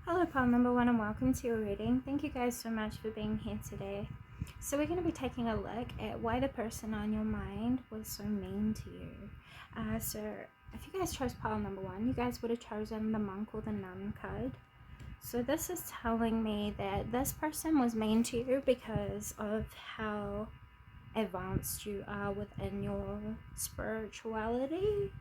Hello pile number one and welcome to your reading. Thank you guys so much for being here today. So we're going to be taking a look at why the person on your mind was so mean to you. So if you guys chose pile number one, you guys would have chosen the monk or the nun card. So this is telling me that this person was mean to you because of how advanced you are within your spirituality,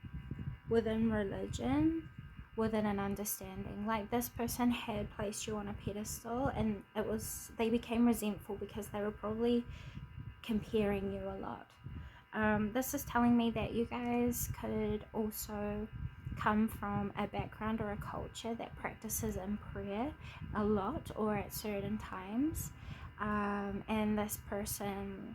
within religion, within an understanding. Like, this person had placed you on a pedestal, and they became resentful because they were probably comparing you a lot. This is telling me that you guys could also come from a background or a culture that practices in prayer a lot or at certain times, and this person,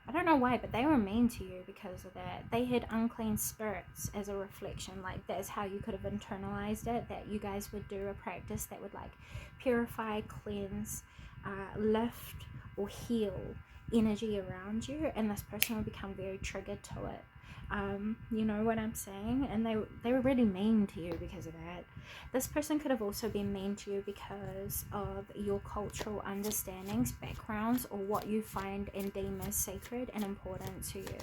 I don't know why, but they were mean to you because of that. They had unclean spirits as a reflection. Like, that's how you could have internalized it, that you guys would do a practice that would like purify, cleanse, lift or heal energy around you, and this person would become very triggered to it. You know what I'm saying? And they were really mean to you because of that. This person could have also been mean to you because of your cultural understandings, backgrounds, or what you find and deem as sacred and important to you.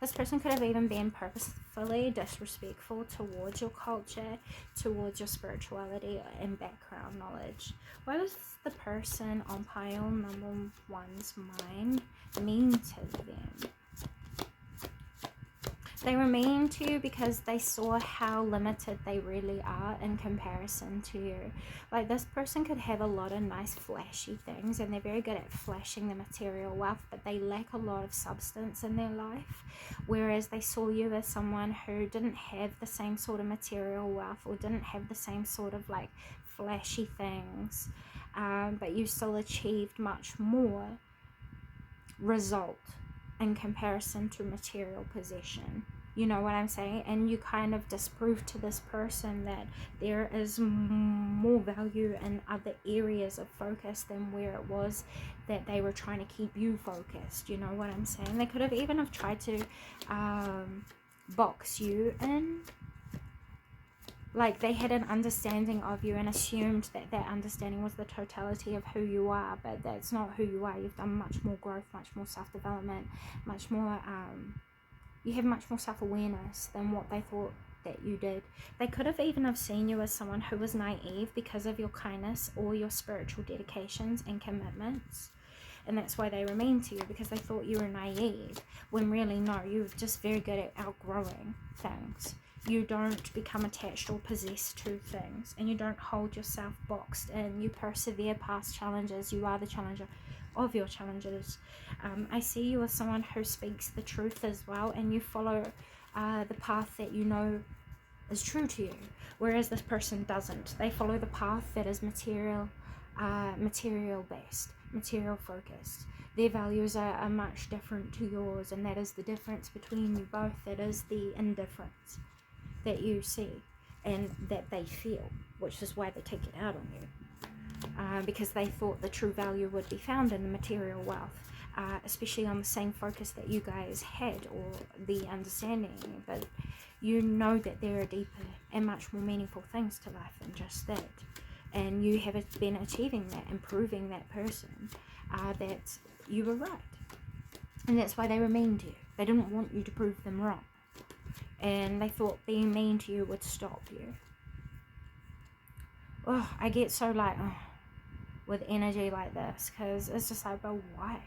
This person could have even been purposefully disrespectful towards your culture, towards your spirituality and background knowledge. Why was the person on pile number one's mind mean to them? They were mean to you because they saw how limited they really are in comparison to you. Like, this person could have a lot of nice flashy things, and they're very good at flashing the material wealth, but they lack a lot of substance in their life. Whereas they saw you as someone who didn't have the same sort of material wealth, or didn't have the same sort of like flashy things, but you still achieved much more result in comparison to material possession. You know what I'm saying? And you kind of disprove to this person that there is more value in other areas of focus than where it was that they were trying to keep you focused. You know what I'm saying? They could have even have tried to box you in. Like, they had an understanding of you and assumed that that understanding was the totality of who you are, but that's not who you are. You've done much more growth, much more self-development, much more, you have much more self-awareness than what they thought that you did. They could have even have seen you as someone who was naive because of your kindness or your spiritual dedications and commitments. And that's why they were mean to you, because they thought you were naive, when really no, you're just very good at outgrowing things. You don't become attached or possessed to things, and you don't hold yourself boxed in. You persevere past challenges. You are the challenger of your challenges. I see you as someone who speaks the truth as well, and you follow the path that you know is true to you, whereas this person doesn't. They follow the path that is material based, material focused. Their values are much different to yours, and that is the difference between you both. That is the indifference that you see and that they feel, which is why they take it out on you, because they thought the true value would be found in the material wealth, especially on the same focus that you guys had, or the understanding. But you know that there are deeper and much more meaningful things to life than just that, and you have been achieving that and proving that person that you were right, and that's why they were mean to you. They didn't want you to prove them wrong, and they thought being mean to you would stop you. Oh, I get so like with energy like this, because it's just like, but why?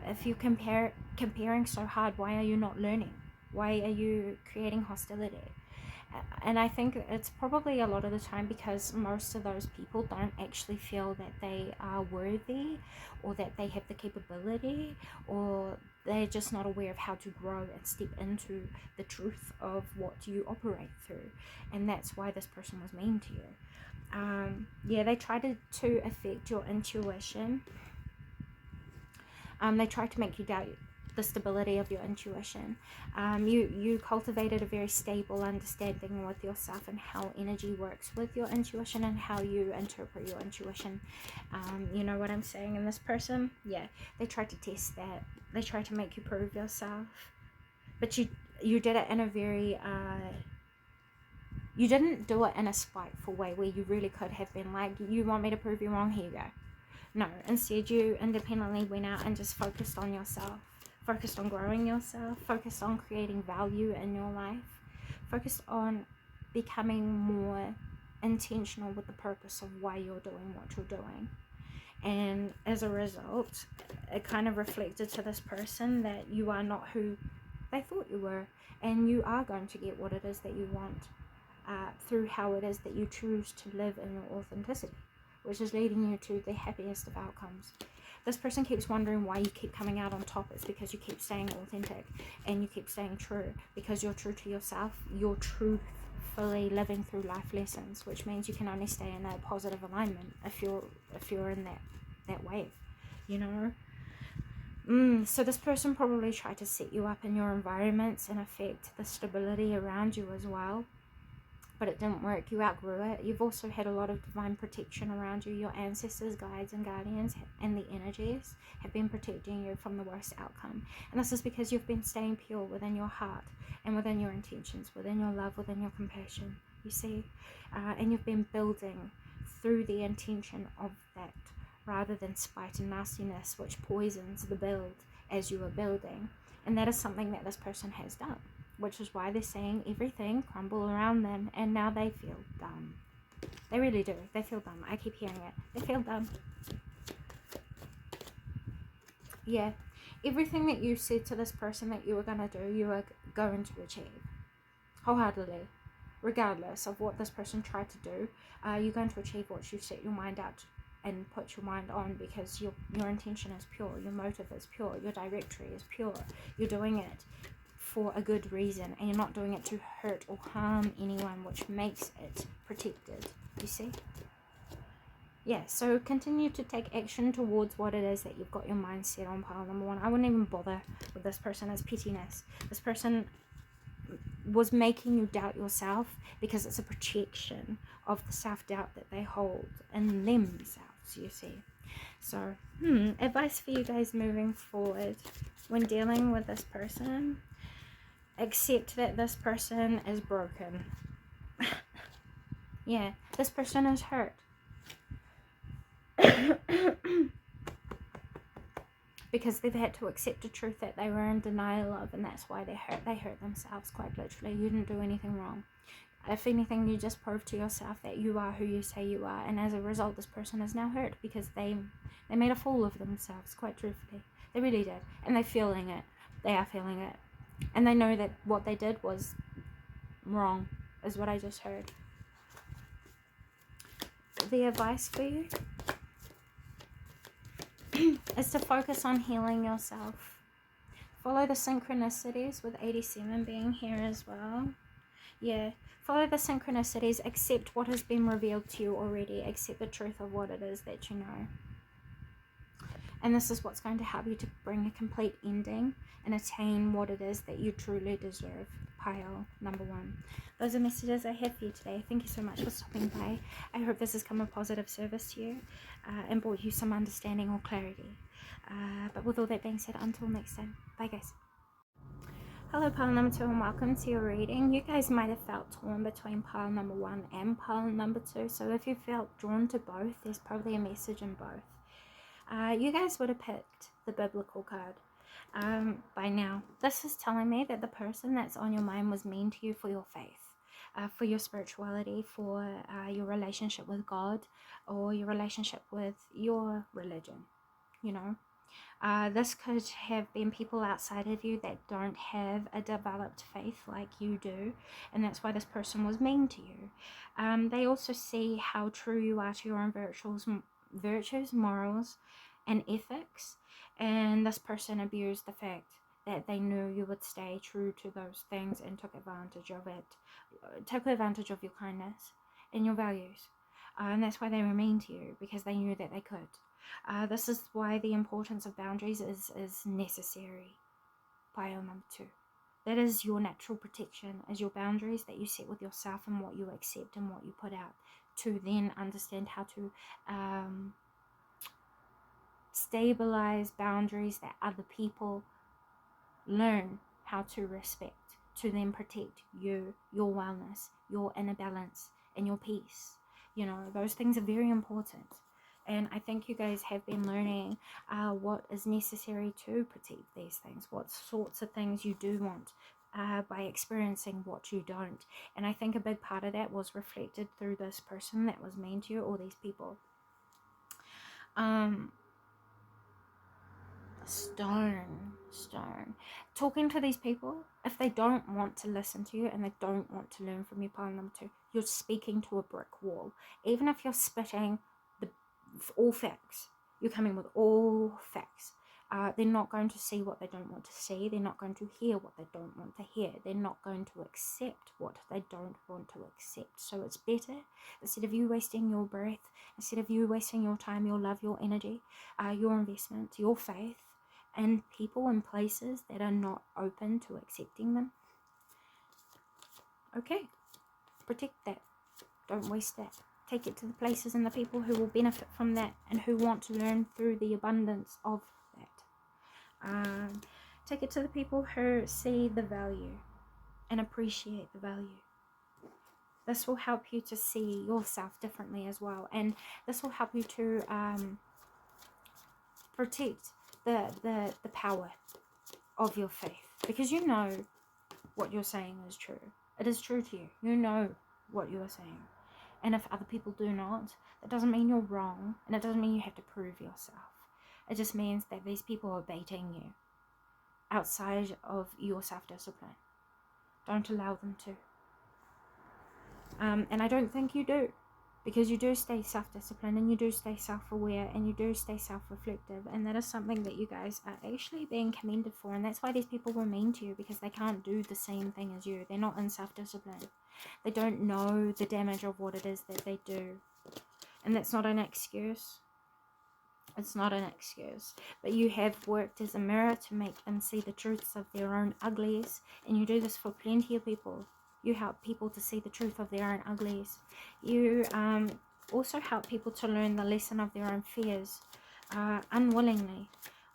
If you comparing so hard, why are you not learning? Why are you creating hostility? And I think it's probably a lot of the time because most of those people don't actually feel that they are worthy, or that they have the capability, or they're just not aware of how to grow and step into the truth of what you operate through. And that's why this person was mean to you. Yeah, they tried to affect your intuition. They tried to make you doubt the stability of your intuition. You cultivated a very stable understanding with yourself and how energy works with your intuition and how you interpret your intuition. You know what I'm saying? And this person, yeah, they tried to test that. They tried to make you prove yourself, but you did it in a very You didn't do it in a spiteful way where you really could have been like, you want me to prove you wrong, here you go. No, instead you independently went out and just focused on yourself, focused on growing yourself, focused on creating value in your life, focused on becoming more intentional with the purpose of why you're doing what you're doing. And as a result, it kind of reflected to this person that you are not who they thought you were, and you are going to get what it is that you want through how it is that you choose to live in your authenticity, which is leading you to the happiest of outcomes. This person keeps wondering why you keep coming out on top. It's because you keep staying authentic and you keep staying true, because you're true to yourself. You're truthfully living through life lessons, which means you can only stay in a positive alignment if you're in that wave, you know. So this person probably tried to set you up in your environments and affect the stability around you as well, but it didn't work. You outgrew it. You've also had a lot of divine protection around you. Your ancestors, guides and guardians and the energies have been protecting you from the worst outcome, and this is because you've been staying pure within your heart and within your intentions, within your love, within your compassion, you see, and you've been building through the intention of that, rather than spite and nastiness, which poisons the build as you are building. And that is something that this person has done, which is why they're seeing everything crumble around them, and now they feel dumb. They really do. They feel dumb. I keep hearing it. They feel dumb. Yeah. Everything that you said to this person that you were going to do, you are going to achieve. Wholeheartedly. Regardless of what this person tried to do, you're going to achieve what you set your mind out and put your mind on, because your intention is pure, your motive is pure, your directory is pure. You're doing it for a good reason, and you're not doing it to hurt or harm anyone, which makes it protected, you see. Yeah, so continue to take action towards what it is that you've got your mind set on, pile number one. I wouldn't even bother with this person as pettiness. This person was making you doubt yourself because it's a projection of the self-doubt that they hold in themselves, you see. So, advice for you guys moving forward when dealing with this person: accept that this person is broken. Yeah, this person is hurt. Because they've had to accept a truth that they were in denial of, and that's why they hurt themselves, quite literally. You didn't do anything wrong. If anything, you just proved to yourself that you are who you say you are, and as a result, this person is now hurt because they made a fool of themselves, quite truthfully. They really did, and they're feeling it. They are feeling it, and they know that what they did was wrong, is what I just heard. The advice for you is to focus on healing yourself. Follow the synchronicities, with 87 being here as well. Yeah, follow the synchronicities. Accept what has been revealed to you already. Accept the truth of what it is that you know. And this is what's going to help you to bring a complete ending and attain what it is that you truly deserve. Pile number one. Those are messages I have for you today. Thank you so much for stopping by. I hope this has come a positive service to you and brought you some understanding or clarity. But with all that being said, until next time, bye guys. Hello pile number two, and welcome to your reading. You guys might have felt torn between pile number one and pile number two, so if you felt drawn to both, there's probably a message in both. You guys would have picked the biblical card by now. This is telling me that the person that's on your mind was mean to you for your faith, for your spirituality, for your relationship with God, or your relationship with your religion, you know. This could have been people outside of you that don't have a developed faith like you do, and that's why this person was mean to you. They also see how true you are to your own virtues, morals, and ethics, and this person abused the fact that they knew you would stay true to those things and took advantage of it, took advantage of your kindness and your values, and that's why they were mean to you, because they knew that they could. This is why the importance of boundaries is necessary. Pile number two. That is your natural protection, is your boundaries that you set with yourself and what you accept and what you put out, to then understand how to stabilize boundaries that other people learn how to respect, to then protect you, your wellness, your inner balance, and your peace. You know, those things are very important. And I think you guys have been learning what is necessary to protect these things, what sorts of things you do want by experiencing what you don't. And I think a big part of that was reflected through this person that was mean to you, or these people. Stone. Talking to these people, if they don't want to listen to you and they don't want to learn from you, pile number 2, you're speaking to a brick wall. Even if you're spitting all facts, you're coming with all facts. They're not going to see what they don't want to see. They're not going to hear what they don't want to hear. They're not going to accept what they don't want to accept. So it's better, instead of you wasting your breath, instead of you wasting your time, your love, your energy, your investment, your faith, and people and places that are not open to accepting them. Okay, protect that. Don't waste that. Take it to the places and the people who will benefit from that and who want to learn through the abundance of that. Take it to the people who see the value and appreciate the value. This will help you to see yourself differently as well, and this will help you to protect the power of your faith, because you know what you're saying is true. It is true to you. You know what you are saying. And if other people do not, that doesn't mean you're wrong, and it doesn't mean you have to prove yourself. It just means that these people are baiting you outside of your self-discipline. Don't allow them to. And I don't think you do, because you do stay self-disciplined, and you do stay self-aware, and you do stay self-reflective, and that is something that you guys are actually being commended for. And that's why these people were mean to you, because they can't do the same thing as you. They're not in self-discipline. They don't know the damage of what it is that they do. And that's not an excuse. It's not an excuse. But you have worked as a mirror to make them see the truths of their own uglies. And you do this for plenty of people. You help people to see the truth of their own uglies. You also help people to learn the lesson of their own fears unwillingly.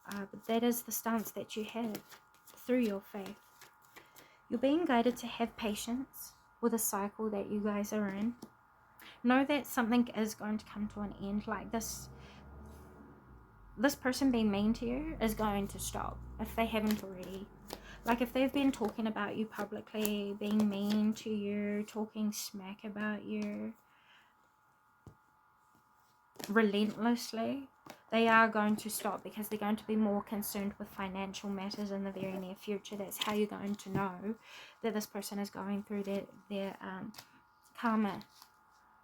But that is the stance that you have through your faith. You're being guided to have patience with a cycle that you guys are in. Know that something is going to come to an end. Like this person being mean to you is going to stop if they haven't already. Like if they've been talking about you publicly, being mean to you, talking smack about you relentlessly, they are going to stop, because they're going to be more concerned with financial matters in the very near future. That's how you're going to know that this person is going through their karma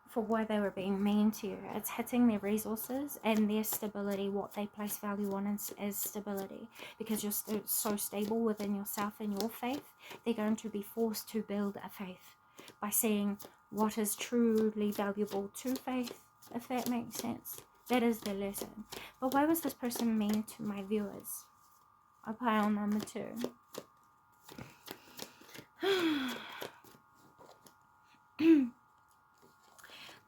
for why they were being mean to you. It's hitting their resources and their stability, what they place value on as stability. Because you're so stable within yourself and your faith, they're going to be forced to build a faith by seeing what is truly valuable to faith, if that makes sense. That is the lesson. But why was this person mean to my viewers? I'll pile number 2.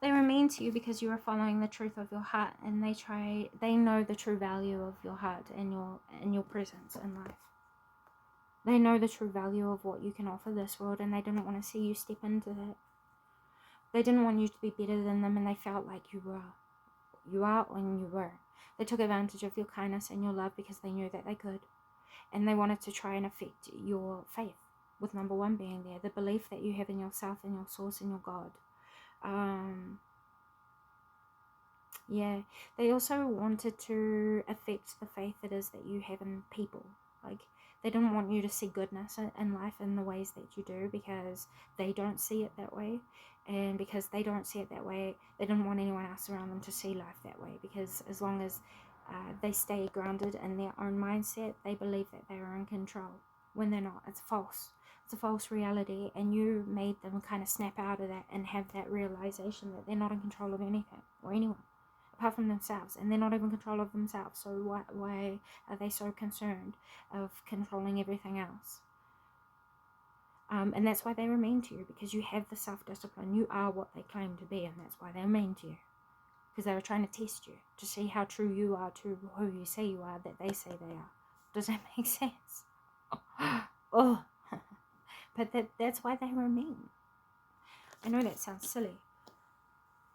They were mean to you because you were following the truth of your heart, and they know the true value of your heart and your presence in life. They know the true value of what you can offer this world, and they didn't want to see you step into that. They didn't want you to be better than them, and they felt like you were. You are and you were. They took advantage of your kindness and your love because they knew that they could. And they wanted to try and affect your faith, with number 1 being there. The belief that you have in yourself and your source and your God. Yeah. They also wanted to affect the faith it is that you have in people. Like, they didn't want you to see goodness in life in the ways that you do, because they don't see it that way. And because they don't see it that way, they didn't want anyone else around them to see life that way. Because as long as they stay grounded in their own mindset, they believe that they are in control, when they're not. It's false. It's a false reality, and you made them kind of snap out of that and have that realization that they're not in control of anything or anyone apart from themselves, and they're not even in control of themselves. So why are they so concerned of controlling everything else? And that's why they were mean to you, because you have the self-discipline. You are what they claim to be, and that's why they're mean to you. Because they were trying to test you, to see how true you are to who you say you are, that they say they are. Does that make sense? Oh, but that's why they were mean. I know that sounds silly.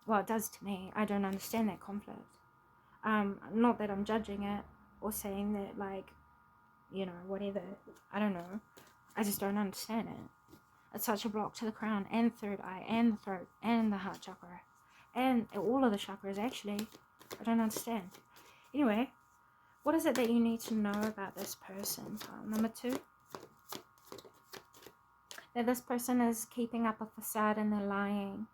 Well, it does to me. I don't understand that conflict. Not that I'm judging it or saying that, like, you know, whatever. I don't know. I just don't understand it. It's such a block to the crown and third eye and the throat and the heart chakra and all of the chakras, actually. I don't understand. Anyway, what is it that you need to know about this person? Number 2. That this person is keeping up a facade and they're lying.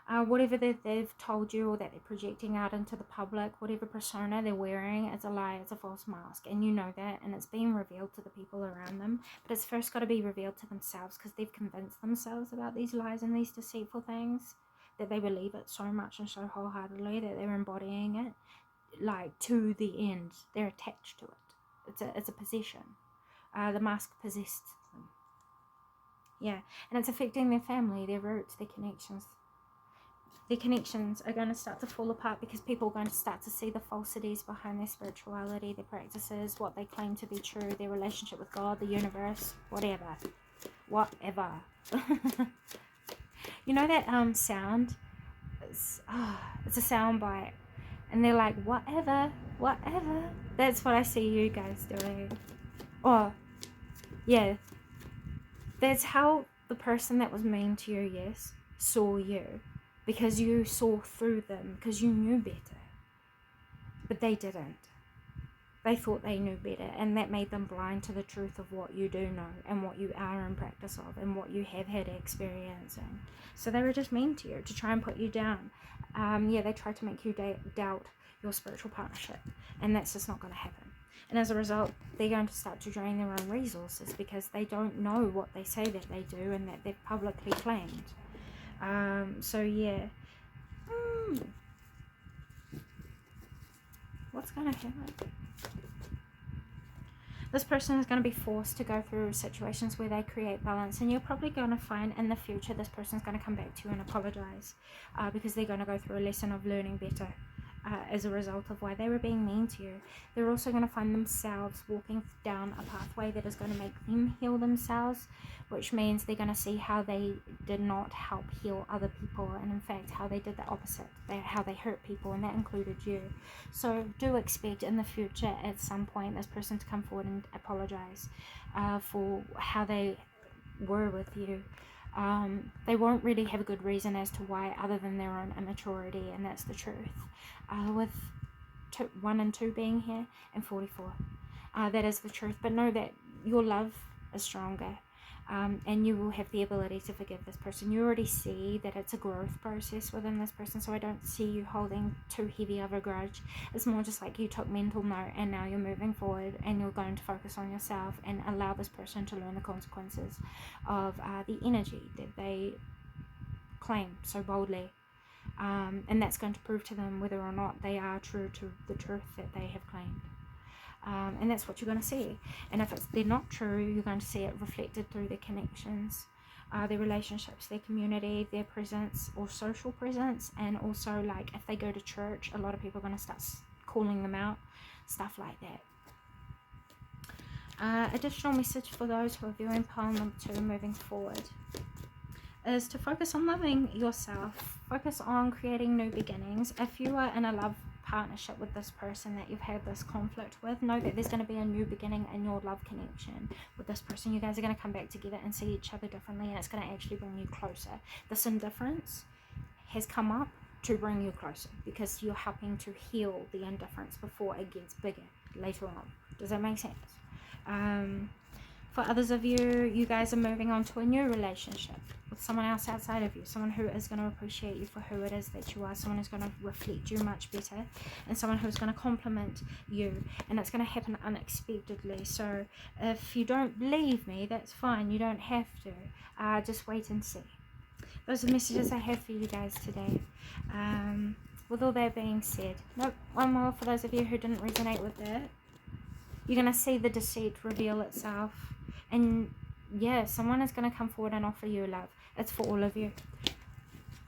Whatever that they've told you or that they're projecting out into the public, whatever persona they're wearing, it's a lie, it's a false mask, and you know that, and it's being revealed to the people around them, but it's first got to be revealed to themselves, because they've convinced themselves about these lies and these deceitful things, that they believe it so much and so wholeheartedly that they're embodying it, like, to the end. They're attached to it. It's a possession. The mask possessed them. Yeah, and it's affecting their family, their roots, their connections. Their connections are going to start to fall apart because people are going to start to see the falsities behind their spirituality, their practices, what they claim to be true, their relationship with God, the universe, whatever. You know that sound? It's a sound bite. And they're like, whatever. That's what I see you guys doing. Oh, yeah. That's how the person that was mean to you, yes, saw you. Because you saw through them, because you knew better. But they didn't. They thought they knew better, and that made them blind to the truth of what you do know, and what you are in practice of, and what you have had experience in. So they were just mean to you, to try and put you down. They tried to make you doubt your spiritual partnership, and that's just not going to happen. And as a result, they're going to start to drain their own resources, because they don't know what they say that they do, and that they've publicly claimed. What's going to happen? This person is going to be forced to go through situations where they create balance, and you're probably going to find in the future this person's going to come back to you and apologize, because they're going to go through a lesson of learning better as a result of why they were being mean to you. They're also going to find themselves walking down a pathway that is going to make them heal themselves, which means they're going to see how they did not help heal other people, and in fact how they did the opposite, how they hurt people, and that included you. So do expect in the future at some point this person to come forward and apologize for how they were with you. They won't really have a good reason as to why, other than their own immaturity, and that's the truth. With 1 and 2 being here, and 44, that is the truth. But know that your love is stronger, and you will have the ability to forgive this person. You already see that it's a growth process within this person, so I don't see you holding too heavy of a grudge. It's more just like you took mental note, and now you're moving forward, and you're going to focus on yourself and allow this person to learn the consequences of the energy that they claim so boldly. And that's going to prove to them whether or not they are true to the truth that they have claimed. And that's what you're going to see. And if they're not true, you're going to see it reflected through their connections, their relationships, their community, their presence or social presence, and also, like, if they go to church, a lot of people are going to start calling them out, stuff like that. Additional message for those who are viewing pile number 2 moving forward is to focus on loving yourself, focus on creating new beginnings. If you are in a love partnership with this person that you've had this conflict with, know that there's going to be a new beginning in your love connection with this person. You guys are going to come back together and see each other differently, and it's going to actually bring you closer. This indifference has come up to bring you closer, because you're helping to heal the indifference before it gets bigger later on. Does that make sense? For others of you, you guys are moving on to a new relationship with someone else outside of you, someone who is going to appreciate you for who it is that you are, someone who's going to reflect you much better, and someone who's going to compliment you, and it's going to happen unexpectedly. So if you don't believe me, that's fine, you don't have to, just wait and see. Those are the messages I have for you guys today. With all that being said, one more for those of you who didn't resonate with that. You're going to see the deceit reveal itself, and yeah, someone is going to come forward and offer you love. It's for all of you.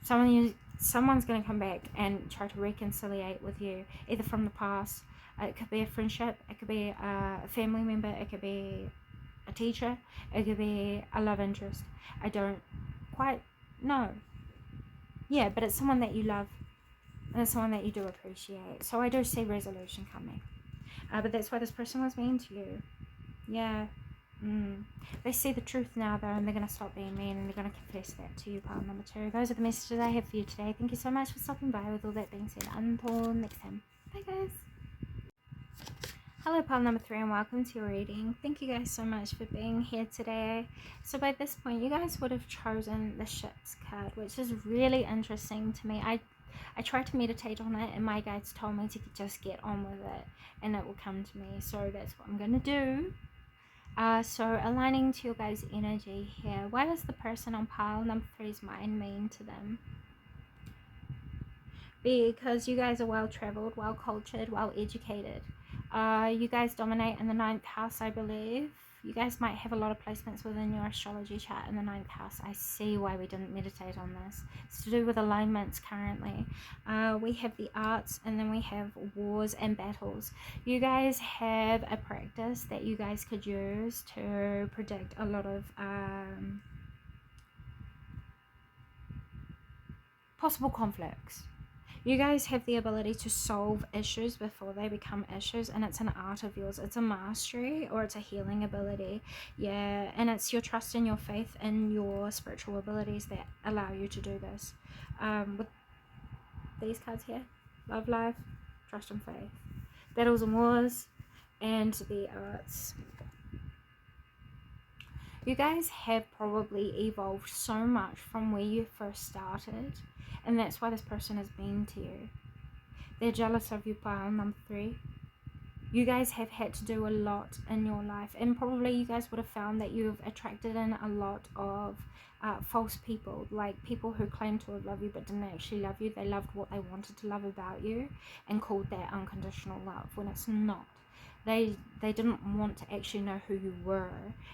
Someone's going to come back and try to reconciliate with you, either from the past. It could be a friendship, it could be a family member, it could be a teacher, it could be a love interest. I don't quite know. Yeah, but it's someone that you love, and it's someone that you do appreciate. So I do see resolution coming. But that's why this person was mean to you. Yeah. They see the truth now, though, and they're going to stop being mean, and they're going to confess that to you, pile number 2. Those are the messages I have for you today. Thank you so much for stopping by. With all that being said, until next time. Bye, guys. Hello, pile number 3, and welcome to your reading. Thank you guys so much for being here today. So by this point, you guys would have chosen the Ships card, which is really interesting to me. I tried to meditate on it, and my guides told me to just get on with it, and it will come to me. So that's what I'm going to do. So aligning to your guys' energy here. Why does the person on pile number 3's mind mean to them? Because you guys are well-traveled, well-cultured, well-educated. You guys dominate in the 9th house, I believe. You guys might have a lot of placements within your astrology chart in the 9th house. I see why we didn't meditate on this. It's to do with alignments currently. We have the arts, and then we have wars and battles. You guys have a practice that you guys could use to predict a lot of possible conflicts. You guys have the ability to solve issues before they become issues, and it's an art of yours. It's a mastery, or it's a healing ability. Yeah, and it's your trust and your faith and your spiritual abilities that allow you to do this. With these cards here, love, life, trust and faith, battles and wars, and the arts. You guys have probably evolved so much from where you first started, and that's why this person has been to you. They're jealous of you, pile number 3. You guys have had to do a lot in your life, and probably you guys would have found that you've attracted in a lot of false people, like people who claim to have loved you but didn't actually love you. They loved what they wanted to love about you and called that unconditional love, when it's not. They didn't want to actually know who you were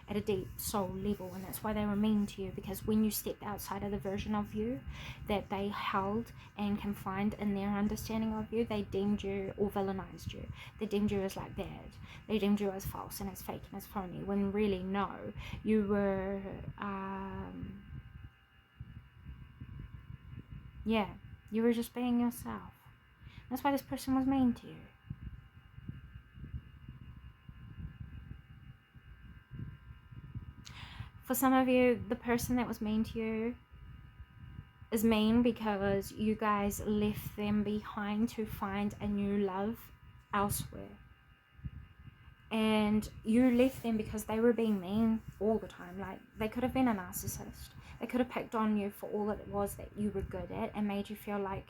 at a deep soul level, and that's why they were mean to you, because when you stepped outside of the version of you that they held and confined in their understanding of you, they deemed you, or villainized you. They deemed you as like bad. They deemed you as false and as fake and as phony, when really no, you were yeah, you were just being yourself. That's why this person was mean to you. For some of you, the person that was mean to you is mean because you guys left them behind to find a new love elsewhere. And you left them because they were being mean all the time. Like, they could have been a narcissist. They could have picked on you for all it was that you were good at and made you feel like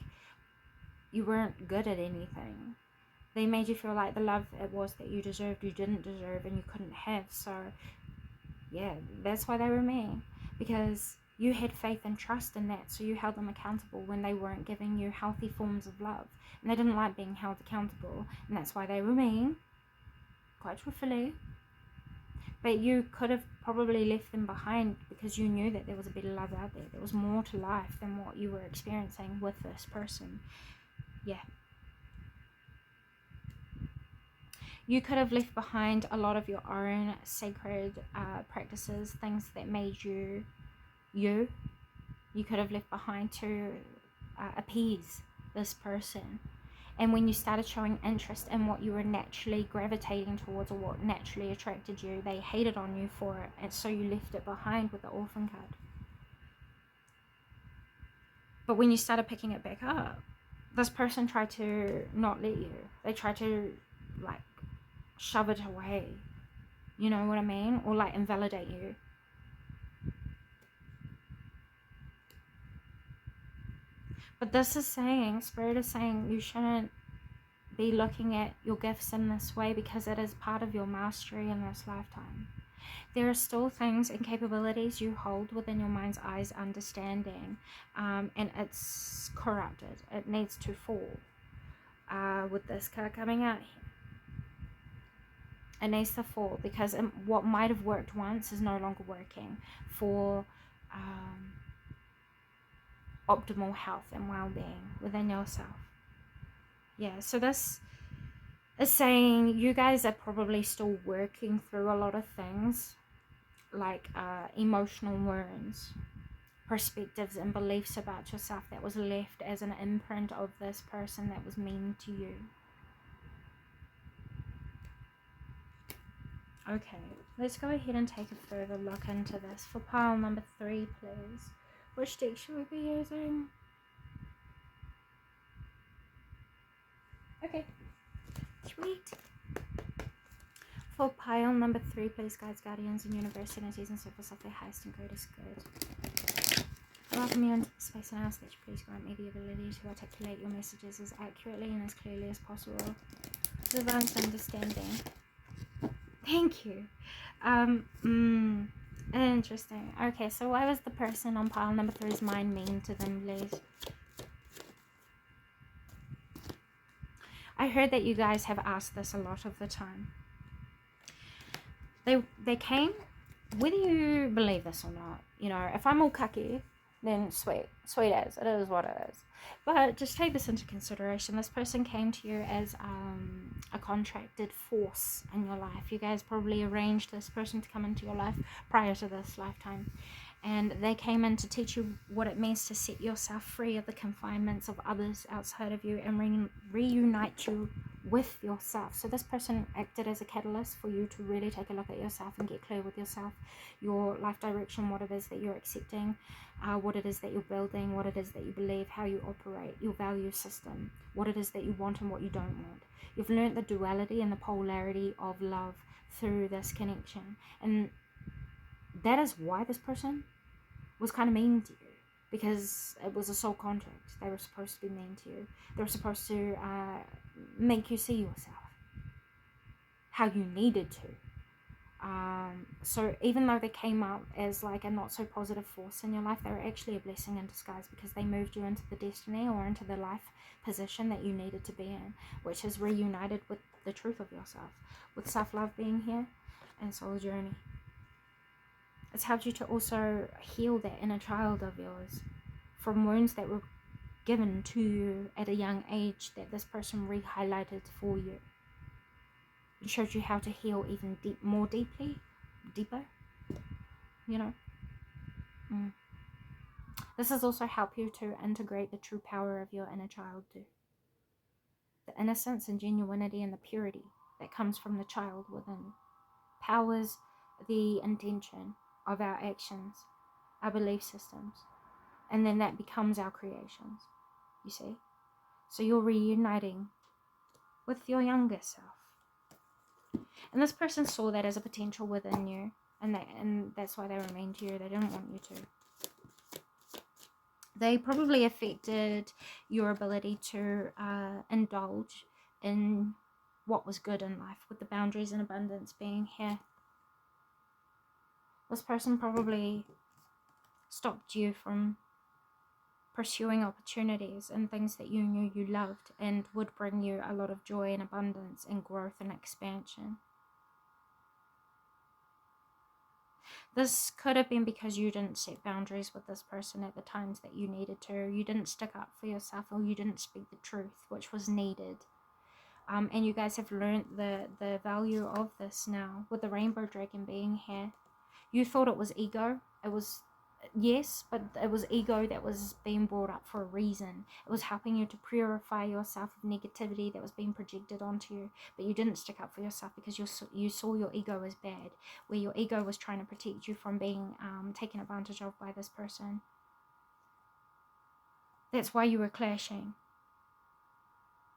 you weren't good at anything. They made you feel like the love it was that you deserved, you didn't deserve, and you couldn't have. So yeah, that's why they were mean, because you had faith and trust in that, so you held them accountable when they weren't giving you healthy forms of love, and they didn't like being held accountable, and that's why they were mean, quite truthfully. But you could have probably left them behind because you knew that there was a better love out there. There was more to life than what you were experiencing with this person. Yeah. You could have left behind a lot of your own sacred practices, things that made you you. You could have left behind to appease this person. And when you started showing interest in what you were naturally gravitating towards, or what naturally attracted you, they hated on you for it. And so you left it behind with the orphan card. But when you started picking it back up, this person tried to not let you. They tried to, like, shove it away, you know what I mean, or like invalidate you. But this is saying, Spirit is saying, you shouldn't be looking at your gifts in this way, because it is part of your mastery in this lifetime. There are still things and capabilities you hold within your mind's eye's understanding, and it's corrupted. It needs to fall. With this card coming out here, it needs to fall, because what might have worked once is no longer working for optimal health and well-being within yourself. Yeah, so this is saying you guys are probably still working through a lot of things like emotional wounds, perspectives and beliefs about yourself that was left as an imprint of this person that was mean to you. Okay, let's go ahead and take a further look into this. For pile number 3, please. Which deck should we be using? Okay, sweet. For pile number 3, please, guides, guardians, and universe energies and service of their highest and greatest good. I welcome you into the space and ask that you please grant me the ability to articulate your messages as accurately and as clearly as possible. To advance understanding. Thank you. Interesting. Okay, so why was the person on pile number 3's mind mean to them, please? I heard that you guys have asked this a lot of the time. They came, whether you believe this or not, you know, if I'm all cucky, then sweet as, it is what it is. But just take this into consideration. This person came to you as a contracted force in your life. You guys probably arranged this person to come into your life prior to this lifetime. And they came in to teach you what it means to set yourself free of the confinements of others outside of you and reunite you with yourself. So this person acted as a catalyst for you to really take a look at yourself and get clear with yourself, your life direction, what it is that you're accepting, what it is that you're building, what it is that you believe, how you operate, your value system, what it is that you want and what you don't want. You've learned the duality and the polarity of love through this connection. And that is why this person was kind of mean to you, because it was a soul contract. They were supposed to be mean to you. They were supposed to make you see yourself how you needed to. So even though they came up as like a not so positive force in your life, they were actually a blessing in disguise, because they moved you into the destiny or into the life position that you needed to be in, which is reunited with the truth of yourself, with self-love being here and soul journey. It's helped you to also heal that inner child of yours from wounds that were given to you at a young age that this person re-highlighted for you. It showed you how to heal even deeper, you know. This has also helped you to integrate the true power of your inner child too. The innocence and genuinity and the purity that comes from the child within powers the intention of our actions, our belief systems, and then that becomes our creations, you see. So you're reuniting with your younger self, and this person saw that as a potential within you, and that's why they were mean to you. They didn't want you to. They probably affected your ability to indulge in what was good in life, with the boundaries and abundance being here. This person probably stopped you from pursuing opportunities and things that you knew you loved and would bring you a lot of joy and abundance and growth and expansion. This could have been because you didn't set boundaries with this person at the times that you needed to. You didn't stick up for yourself, or you didn't speak the truth, which was needed. And you guys have learned the value of this now, with the rainbow dragon being here. You thought it was ego. It was, yes, but it was ego that was being brought up for a reason. It was helping you to purify yourself of negativity that was being projected onto you. But you didn't stick up for yourself because you saw your ego as bad, where your ego was trying to protect you from being taken advantage of by this person. That's why you were clashing,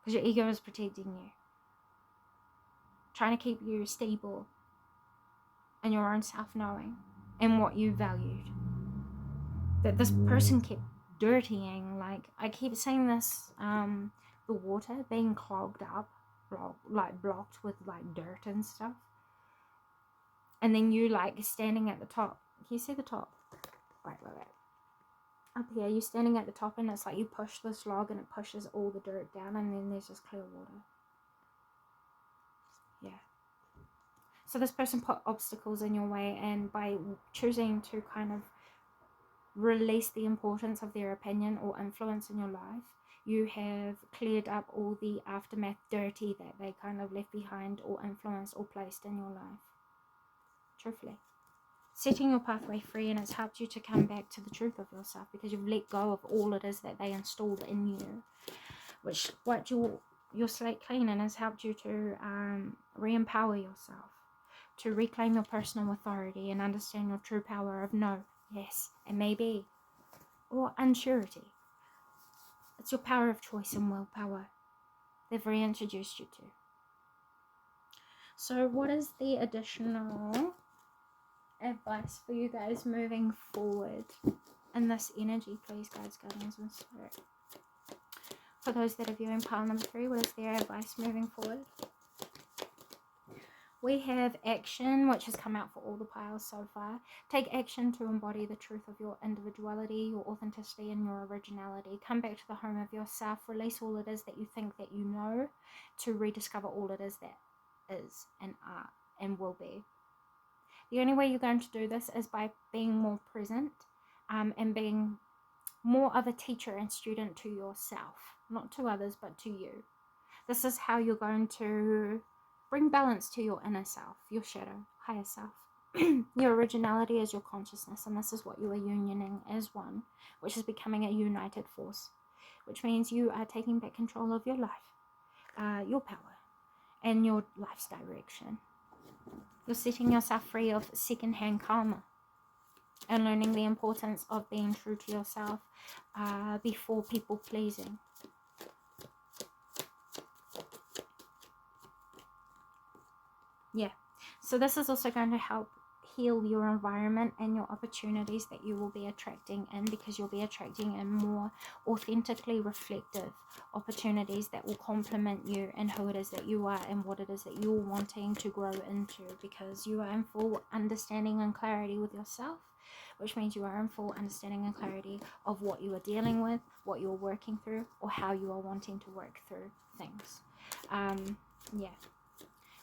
because your ego was protecting you, trying to keep you stable in your own self-knowing and what you valued. That this person kept dirtying, like I keep saying this, the water being clogged up, blocked with like dirt and stuff, and then you like standing at the top. Can you see the top? Right. Up here, you're standing at the top, and it's like you push this log and it pushes all the dirt down, and then there's just clear water. Yeah. So this person put obstacles in your way, and by choosing to kind of release the importance of their opinion or influence in your life, you have cleared up all the aftermath dirty that they kind of left behind or influenced or placed in your life. Truthfully. setting your pathway free, and it's helped you to come back to the truth of yourself because you've let go of all it is that they installed in you, which wiped your slate clean and has helped you to re-empower yourself, to reclaim your personal authority and understand your true power of no, yes, and maybe, or unsurety. It's your power of choice and willpower they've reintroduced you to. So what is the additional advice for you guys moving forward in this energy, please, guides, guardians, and spirit? For those that are viewing pile number 3, what is their advice moving forward? We have action, which has come out for all the piles so far. Take action to embody the truth of your individuality, your authenticity, and your originality. Come back to the home of yourself. Release all it is that you think that you know, to rediscover all it is that is and are and will be. The only way you're going to do this is by being more present and being more of a teacher and student to yourself, not to others, but to you. This is how you're going to bring balance to your inner self, your shadow, higher self. Your originality is your consciousness, and this is what you are unioning as one, which is becoming a united force, which means you are taking back control of your life, your power, and your life's direction. You're setting yourself free of secondhand karma and learning the importance of being true to yourself before people pleasing. Yeah, so this is also going to help heal your environment and your opportunities that you will be attracting in, because you'll be attracting in more authentically reflective opportunities that will complement you and who it is that you are and what it is that you're wanting to grow into, because you are in full understanding and clarity with yourself, which means you are in full understanding and clarity of what you are dealing with, what you're working through, or how you are wanting to work through things. Yeah.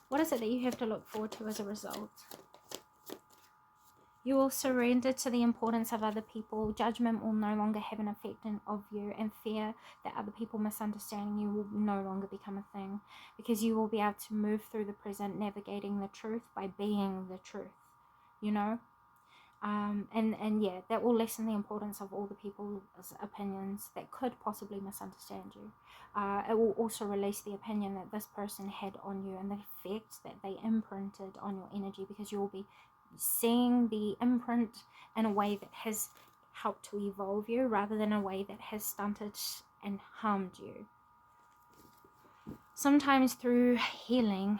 What is it that you have to look forward to as a result? You will surrender to the importance of other people. Judgment will no longer have an effect of you, and fear that other people misunderstanding you will no longer become a thing, because you will be able to move through the present, navigating the truth by being the truth, you know? And yeah, that will lessen the importance of all the people's opinions that could possibly misunderstand you. It will also release the opinion that this person had on you and the effect that they imprinted on your energy, because you will be seeing the imprint in a way that has helped to evolve you rather than a way that has stunted and harmed you. Sometimes through healing,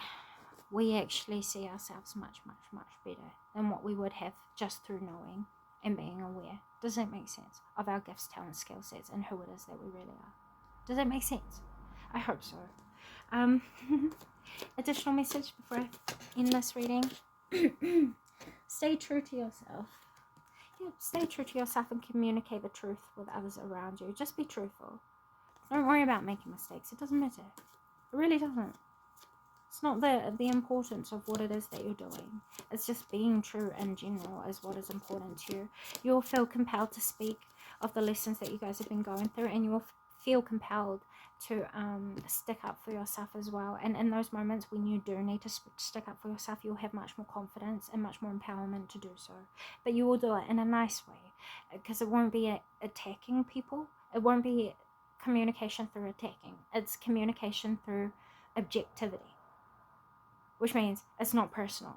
we actually see ourselves much, much, much better than what we would have just through knowing and being aware. Does that make sense? Of our gifts, talents, skill sets, and who it is that we really are. Does that make sense? I hope so. Additional message before I end this reading. Stay true to yourself. Yeah, stay true to yourself and communicate the truth with others around you. Just be truthful. Don't worry about making mistakes. It doesn't matter. It really doesn't. It's not the importance of what it is that you're doing. It's just being true in general is what is important to you. You'll feel compelled to speak of the lessons that you guys have been going through, and you will feel compelled to stick up for yourself as well. And in those moments when you do need to stick up for yourself, you'll have much more confidence and much more empowerment to do so. But you will do it in a nice way, because it won't be attacking people. It won't be communication through attacking. It's communication through objectivity, which means it's not personal.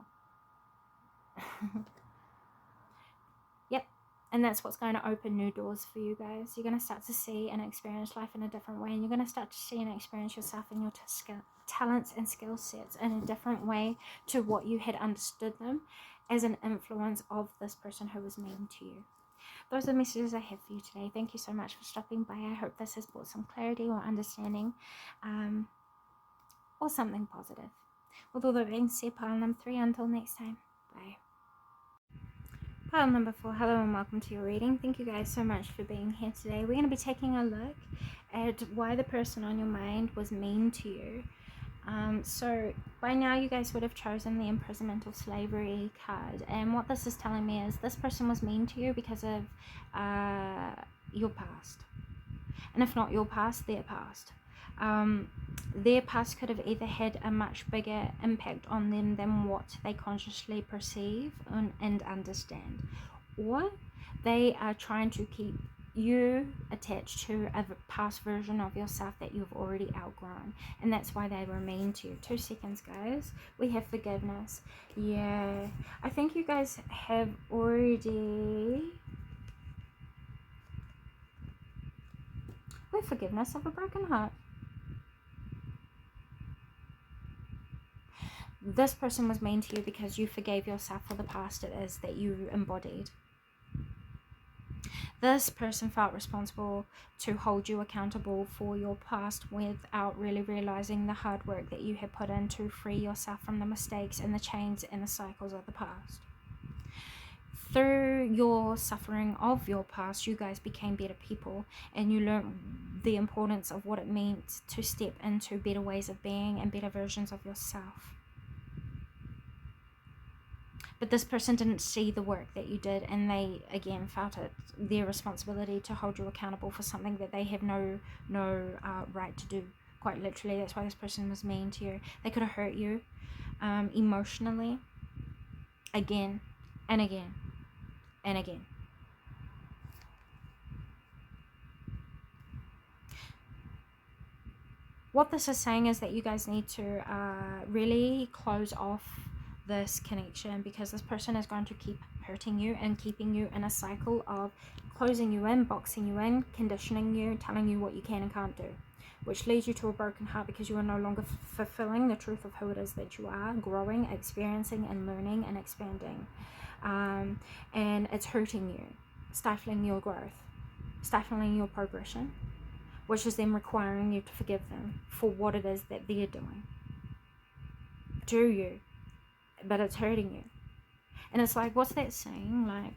Yep. And that's what's going to open new doors for you guys. You're going to start to see and experience life in a different way. And you're going to start to see and experience yourself and your talents and skill sets in a different way to what you had understood them as an influence of this person who was mean to you. Those are the messages I have for you today. Thank you so much for stopping by. I hope this has brought some clarity or understanding, or something positive. With all that being said, pile number 3, until next time, bye. Pile number 4, hello and welcome to your reading. Thank you guys so much for being here today. We're going to be taking a look at why the person on your mind was mean to you. So by now you guys would have chosen the imprisonment or slavery card, and what this is telling me is this person was mean to you because of your past, and if not your past, their past. Their past could have either had a much bigger impact on them than what they consciously perceive and understand, or they are trying to keep you attached to a past version of yourself that you've already outgrown, and that's why they were mean to you. 2 seconds, guys. We have forgiveness. Yeah, I think you guys have already with forgiveness of a broken heart. This person was mean to you because you forgave yourself for the past it is that you embodied. This person felt responsible to hold you accountable for your past without really realizing the hard work that you had put in to free yourself from the mistakes and the chains and the cycles of the past. Through your suffering of your past, you guys became better people, and you learned the importance of what it meant to step into better ways of being and better versions of yourself. But this person didn't see the work that you did, and they again felt it their responsibility to hold you accountable for something that they have no right to do. Quite literally, that's why this person was mean to you. They could have hurt you emotionally again and again and again. What this is saying is that you guys need to really close off this connection, because this person is going to keep hurting you and keeping you in a cycle of closing you in, boxing you in, conditioning you, telling you what you can and can't do, which leads you to a broken heart because you are no longer fulfilling the truth of who it is that you are, growing, experiencing and learning and expanding. And it's hurting you, stifling your growth, stifling your progression, which is then requiring you to forgive them for what it is that they're doing to you, but it's hurting you. And it's like, what's that saying? Like,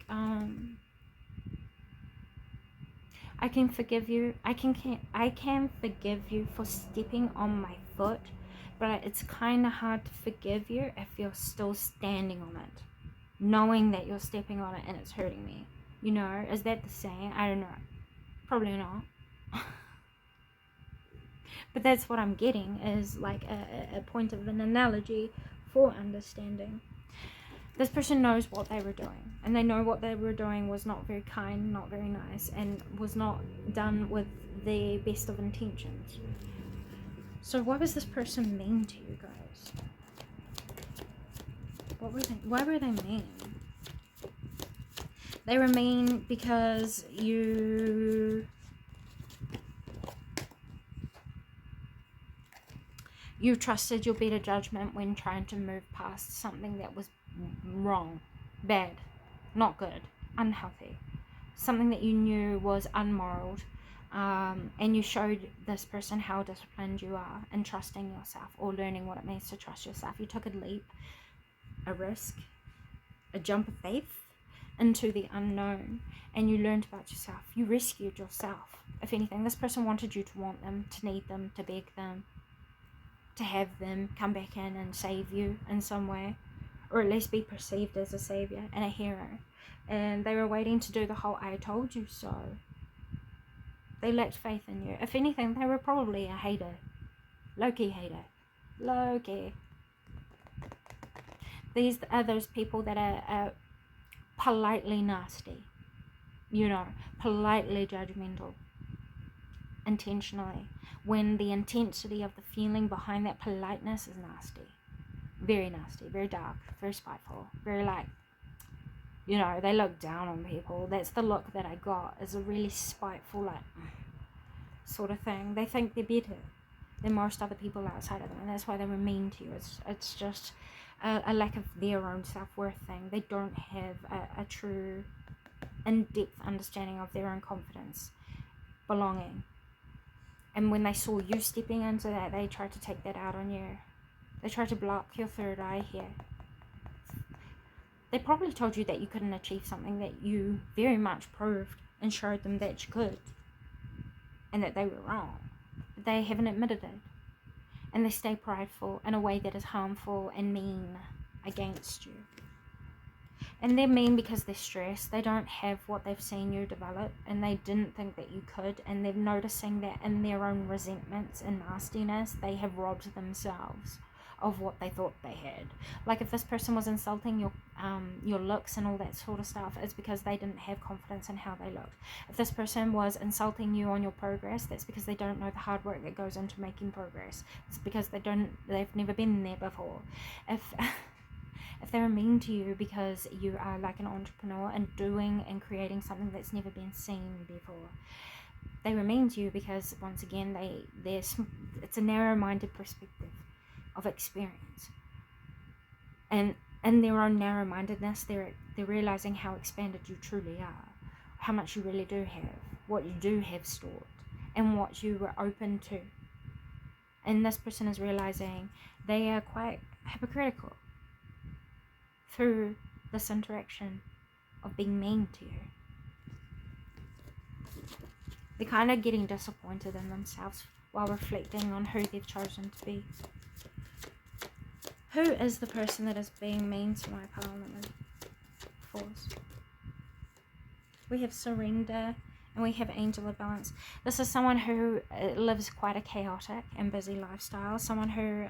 I can forgive you. I can forgive you for stepping on my foot, but it's kind of hard to forgive you if you're still standing on it, knowing that you're stepping on it and it's hurting me. You know, is that the saying? I don't know. Probably not. But that's what I'm getting, is like a point of an analogy for understanding. This person knows what they were doing, and they know what they were doing was not very kind, not very nice, and was not done with the best of intentions. So why was this person mean to you guys? Why were they mean? They were mean because you trusted your better judgment when trying to move past something that was wrong, bad, not good, unhealthy, something that you knew was unmoral, and you showed this person how disciplined you are in trusting yourself, or learning what it means to trust yourself. You took a leap, a risk, a jump of faith into the unknown, and you learned about yourself. You rescued yourself. If anything, this person wanted you to want them, to need them, to beg them, to have them come back in and save you in some way, or at least be perceived as a savior and a hero. And they were waiting to do the whole I told you so. They lacked faith in you. If anything, they were probably a hater. Low-key hater. Low-key. These are those people that are politely nasty. You know, politely judgmental. Intentionally. When the intensity of the feeling behind that politeness is nasty. Very nasty, very dark, very spiteful, very like, you know, they look down on people. That's the look that I got, is a really spiteful, like, sort of thing. They think they're better than most other people outside of them, and that's why they were mean to you. It's just a lack of their own self-worth thing. They don't have a true in-depth understanding of their own confidence, belonging. And when they saw you stepping into that, they tried to take that out on you. They tried to block your third eye here. They probably told you that you couldn't achieve something that you very much proved and showed them that you could. And that they were wrong. But they haven't admitted it. And they stay prideful in a way that is harmful and mean against you. And they're mean because they're stressed. They don't have what they've seen you develop, and they didn't think that you could, and they're noticing that in their own resentments and nastiness, they have robbed themselves of what they thought they had. Like if this person was insulting your looks and all that sort of stuff, it's because they didn't have confidence in how they looked. If this person was insulting you on your progress, that's because they don't know the hard work that goes into making progress. It's because they've never been there before. If they're mean to you because you are like an entrepreneur and doing and creating something that's never been seen before, they were mean to you because, once again, it's a narrow-minded perspective of experience, and in their own narrow-mindedness, they're realizing how expanded you truly are, how much you really do have, what you do have stored, and what you were open to. And this person is realizing they are quite hypocritical through this interaction of being mean to you. They're kind of getting disappointed in themselves while reflecting on who they've chosen to be. Who is the person that is being mean to my Parliament force? We have surrender and we have angel of balance. This is someone who lives quite a chaotic and busy lifestyle. Someone who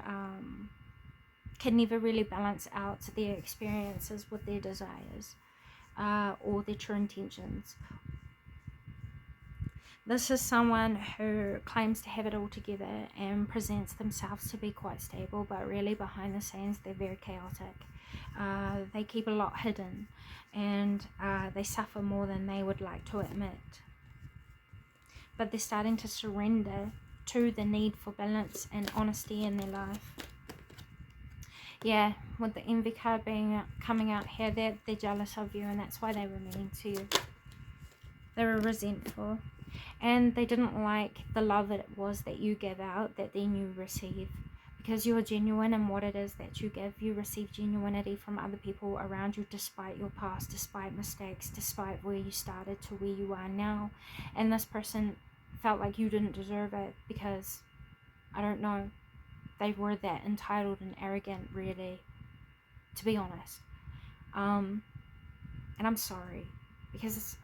can never really balance out their experiences with their desires or their true intentions. This is someone who claims to have it all together and presents themselves to be quite stable, but really behind the scenes they're very chaotic. They keep a lot hidden, and they suffer more than they would like to admit. But they're starting to surrender to the need for balance and honesty in their life. Yeah, with the envy card coming out here, they're jealous of you, and that's why they were mean to you. They were resentful. And they didn't like the love it was that you give out, that then you receive. Because you're genuine in what it is that you give. You receive genuinity from other people around you, despite your past, despite mistakes, despite where you started to where you are now. And this person felt like you didn't deserve it because, I don't know, they were that entitled and arrogant, really, to be honest. And I'm sorry, because it's,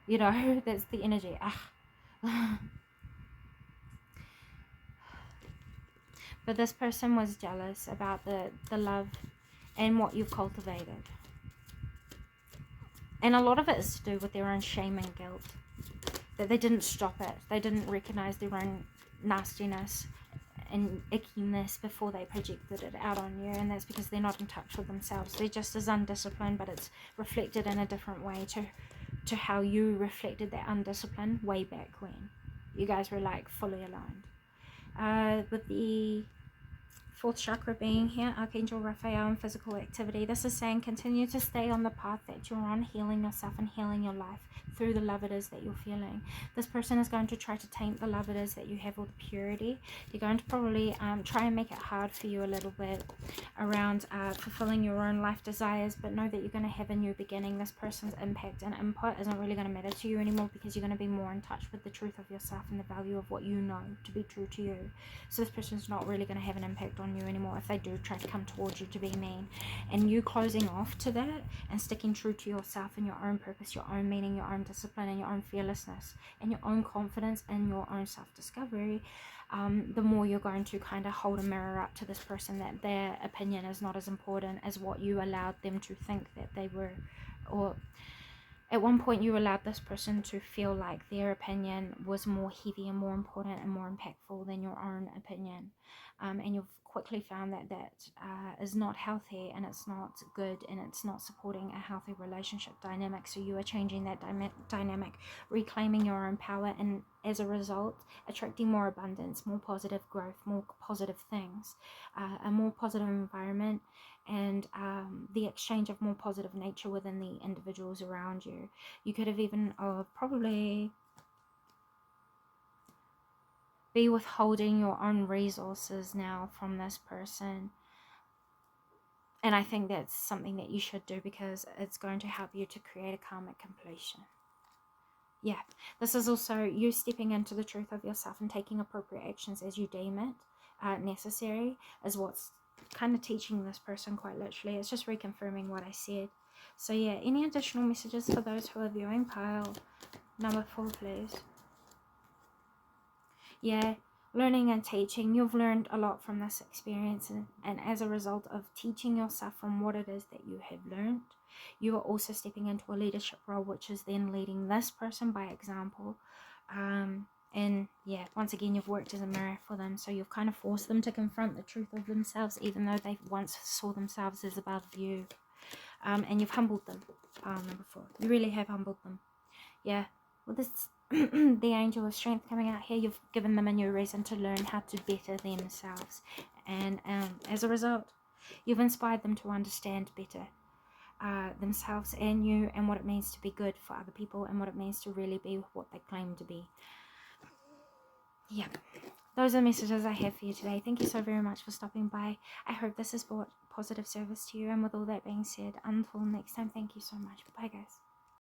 you know, that's the energy. But this person was jealous about the love and what you've cultivated. And a lot of it is to do with their own shame and guilt. That they didn't stop it. They didn't recognize their own nastiness and ickiness before they projected it out on you. And that's because they're not in touch with themselves. They're just as undisciplined, but it's reflected in a different way to how you reflected that undiscipline way back when you guys were like fully aligned. With the fourth chakra being here, Archangel Raphael, and physical activity, this is saying continue to stay on the path that you're on, healing yourself and healing your life through the love it is that you're feeling. This person is going to try to taint the love it is that you have, or the purity. They're going to probably try and make it hard for you a little bit around fulfilling your own life desires, but know that you're going to have a new beginning. This person's impact and input isn't really going to matter to you anymore, because you're going to be more in touch with the truth of yourself and the value of what you know to be true to you. So this person's not really going to have an impact on you anymore if they do try to come towards you to be mean. And you closing off to that and sticking true to yourself and your own purpose, your own meaning, your own discipline, and your own fearlessness, and your own confidence and your own self-discovery, the more you're going to kind of hold a mirror up to this person that their opinion is not as important as what you allowed them to think that they were. Or at one point you allowed this person to feel like their opinion was more heavy and more important and more impactful than your own opinion, and you've quickly found that is not healthy, and it's not good, and it's not supporting a healthy relationship dynamic. So you are changing that dynamic, reclaiming your own power, and as a result attracting more abundance, more positive growth, more positive things, a more positive environment, and the exchange of more positive nature within the individuals around you. You could have even probably be withholding your own resources now from this person. And I think that's something that you should do, because it's going to help you to create a karmic completion. Yeah, this is also you stepping into the truth of yourself and taking appropriate actions as you deem it necessary, is what's kind of teaching this person quite literally. It's just reconfirming what I said. So yeah, any additional messages for those who are viewing? Pile number 4, please. Yeah, learning and teaching. You've learned a lot from this experience, and as a result of teaching yourself from what it is that you have learned, you are also stepping into a leadership role, which is then leading this person by example. And yeah, once again, you've worked as a mirror for them, so you've kind of forced them to confront the truth of themselves, even though they once saw themselves as above you. And you've humbled them. Number 4, you really have humbled them. Yeah, well, this the angel of strength coming out here. You've given them a new reason to learn how to better themselves, and as a result, you've inspired them to understand better themselves and you, and what it means to be good for other people, and what it means to really be what they claim to be. Yeah, those are the messages I have for you today. Thank you so very much for stopping by. I hope this has brought positive service to you, and with all that being said, until next time, thank you so much. Bye guys.